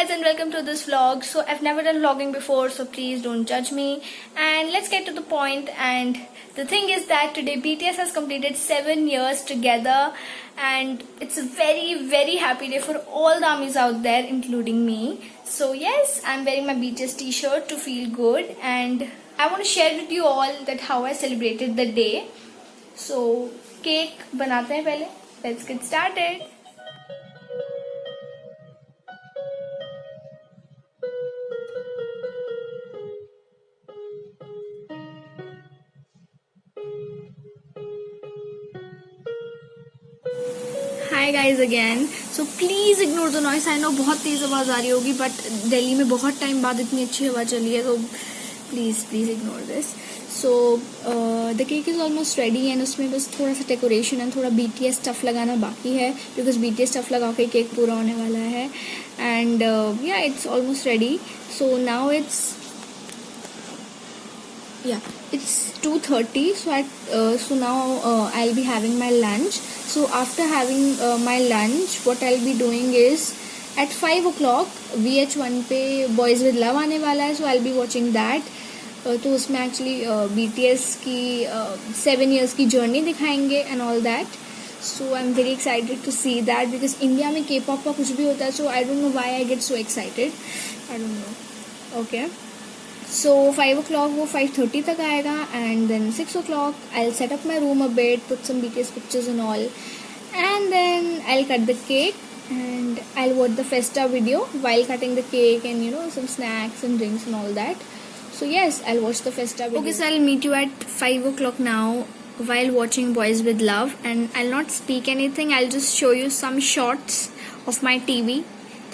guys and welcome to this vlog. So I've never done vlogging before, so please don't judge me. And let's get to the point. And the thing is that today BTS has completed 7 years together, and it's a very happy day for all the armies out there, including me. So yes, I'm wearing my BTS t-shirt to feel good, and I want to share with you all that how I celebrated the day. So cake बनाते हैं पहले. Let's get started. Hi guys again. So please ignore the noise. I know बहुत तेज़ आवाज़ आ रही होगी, but Delhi में बहुत टाइम बाद इतनी अच्छी हवा चली है, तो please ignore this. So the cake is almost ready and उसमें बस थोड़ा सा डेकोरेशन एंड थोड़ा BTS स्टफ़ लगाना बाकी है, बिकॉज BTS स्टफ़ लगा के केक पूरा होने वाला है. एंड या it's almost ready. So now it's 2:30. So now I'll be having my lunch. So after having my lunch, what I'll be doing is at 5 o'clock VH1 पे Boys with Love आने वाला है. So I'll be watching that. तो उसमें actually BTS की 7 years की journey दिखाएंगे and all that. So I'm very excited to see that because India में K-pop का कुछ भी होता है, so I don't know why I get so excited. I don't know. Okay. So 5 o'clock वो 5:30 तक आएगा, and then 6 o'clock I'll set up my room a bit, put some BTS pictures and all, and then I'll cut the cake and I'll watch the Festa video while cutting the cake, and some snacks and drinks and all that. So yes, I'll watch the Festa video. Okay, so I'll meet you at 5 o'clock now while watching Boys with Love, and I'll not speak anything. I'll just show you some shots of my TV.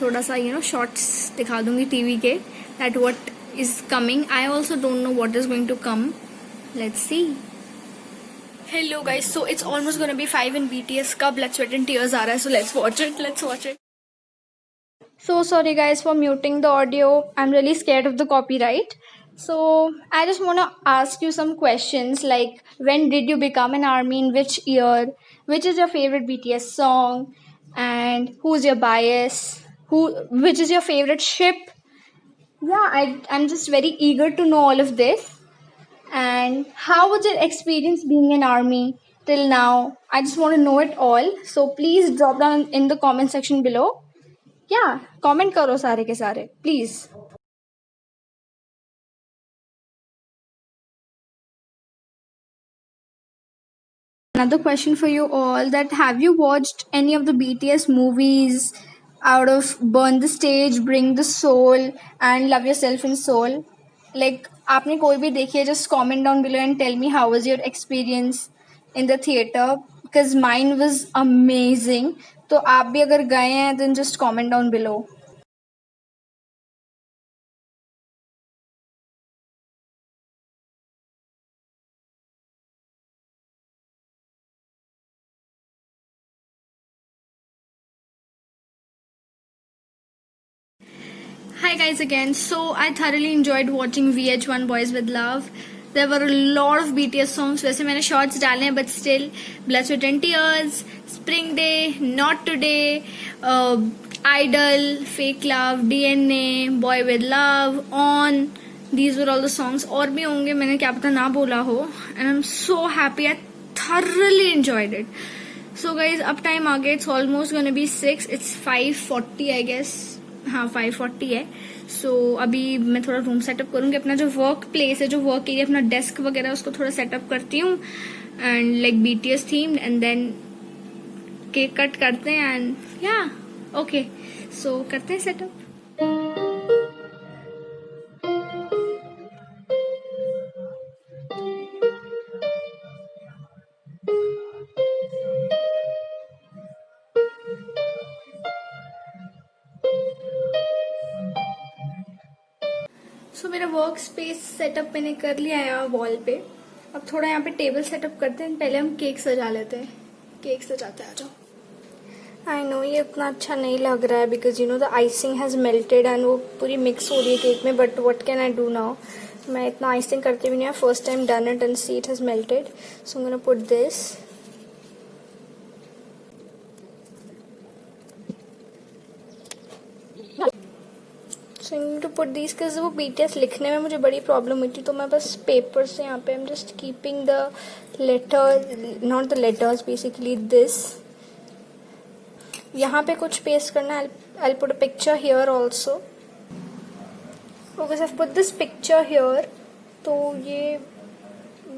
थोड़ा सा shots दिखा दूंगी TV के, that what is coming. I also don't know what is going to come. Let's see. Hello guys, so it's almost gonna be 5 and BTS का Blood, Sweat and Tears आ रहा है, so let's watch it. So sorry guys for muting the audio. I'm really scared of the copyright. So I just want to ask you some questions like, when did you become an ARMY, in which year, which is your favorite BTS song, and who's your bias, which is your favorite ship. I'm just very eager to know all of this. And how was your experience being an ARMY till now? I just want to know it all. So please drop down in the comment section below. Comment karo sare ke sare, please. Another question for you all, that have you watched any of the BTS movies out of Burn the Stage, Bring the Soul and Love Yourself in Soul? Like, आपने कोई भी देखी है, just comment down below and tell me how was your experience in the theater, because mine was amazing. तो आप भी अगर गए हैं then just comment down below. Hi guys again. So I thoroughly enjoyed watching VH1 Boys with Love. There were a lot of BTS songs. वैसे मैंने shorts डाले हैं, but still, Blood, Sweat and Tears, Spring Day, Not Today, Idol, Fake Love, DNA, Boy with Love, On. These were all the songs. और भी होंगे, मैंने क्या पता ना बोला हो. And I'm so happy. I thoroughly enjoyed it. So guys, अब time आ गया. It's almost gonna be 6. It's 5:40 I guess. हाँ 5:40 है. सो अभी मैं थोड़ा रूम सेटअप करूँगी. अपना जो वर्क प्लेस है, जो वर्क एरिया, अपना डेस्क वगैरह, उसको थोड़ा सेटअप करती हूँ, and like BTS themed, and then cake cut करते हैं. एंड ओके, सो करते हैं सेटअप. सो मेरा वर्क स्पेस सेटअप मैंने कर लिया है वॉल पे. अब थोड़ा यहाँ पे टेबल सेटअप करते हैं. पहले हम केक सजा लेते हैं. केक सजाते हैं, आ जाओ. आई नो ये उतना अच्छा नहीं लग रहा है, because the icing has melted and वो पूरी मिक्स हो रही है केक में. But what can I do now. मैं इतना आइसिंग करती भी नहीं है. First time done it and see it has melted. So I am gonna put this. So I need to put this because वो BTS लिखने में मुझे बड़ी प्रॉब्लम हुई थी, तो मैं बस पेपर से यहाँ पे I am just keeping the letter, not the letters, basically this. यहाँ पे कुछ पेस्ट करना है. I'll put a picture here also. Okay, so I've put this picture here. तो ये,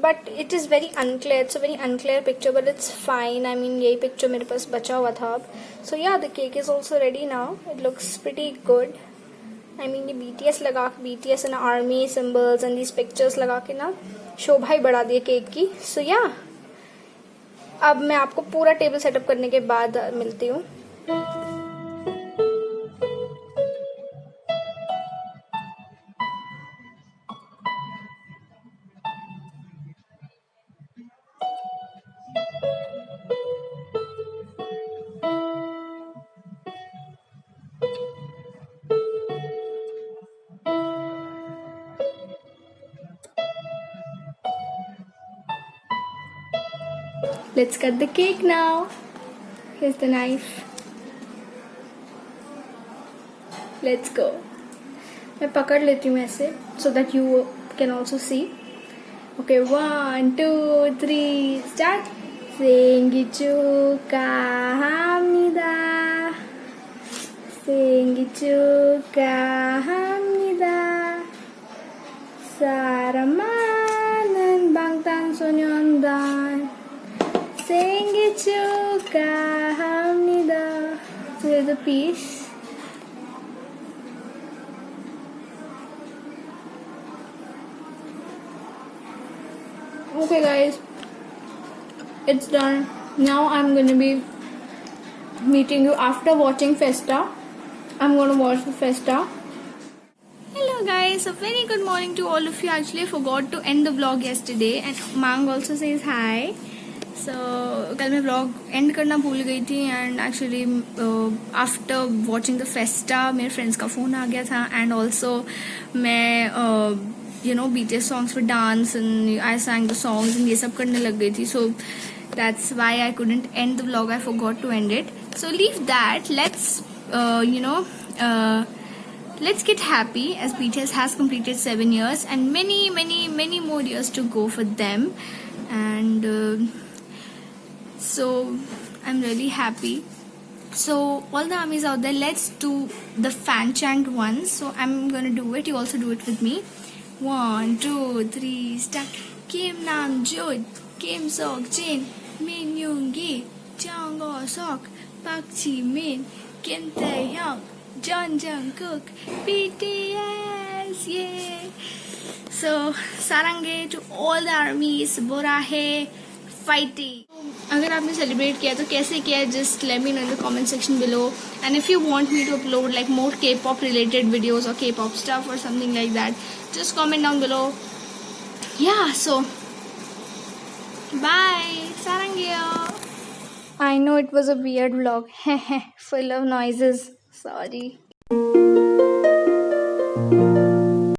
but it is very unclear. It's a very unclear picture, but it's fine. I mean, यही picture मेरे पास बचा हुआ था अब. So yeah, the cake is also ready now. It looks pretty good. I mean, ये BTS लगा, BTS and army symbols and these pictures लगा के ना शोभा ही बढ़ा दिए केक की. So yeah, अब मैं आपको पूरा टेबल सेटअप करने के बाद मिलती हूँ. Let's cut the cake now. Here's the knife. Let's go. मैं पकड़ लेती हूँ ऐसे so that you can also see. Okay, 1, 2, 3, start. 생일 축하합니다. 생일 축하합니다. 사랑하는 방탄소년단. 생일 축하합니다. So here's a piece. Okay guys, it's done. Now I'm gonna be meeting you after watching Festa. I'm gonna watch the Festa. Hello guys, a very good morning to all of you. Actually I forgot to end the vlog yesterday and Mang also says hi. So कल मैं vlog end करना भूल गई थी and actually after watching the Festa मेरे friends का phone आ गया था and also मैं BTS songs for dance and I sang the songs and ये सब करने लग गई थी. So that's why I couldn't end the vlog. I forgot to end it. So leave that. Let's let's get happy as BTS has completed 7 years and many more years to go for them. And so I'm really happy. So all the armies out there, let's do the fan chant once. So I'm gonna do it. You also do it with me. 1, 2, 3, start. Kim Namjoon, Kim Seokjin, Min Yoongi, Jang Go-seok, Park Ji-min, Kim Taehyung, John Jungkook, BTS, yeah. So sarange to all the armies, borahe, fighting. अगर आपने celebrate किया तो कैसे किया, just let me know in the comment section below. And if you want me to upload like more K-pop related videos or K-pop stuff or something like that, just comment down below. Yeah, so bye, sarangyo. I know it was a weird vlog, full of noises. Sorry.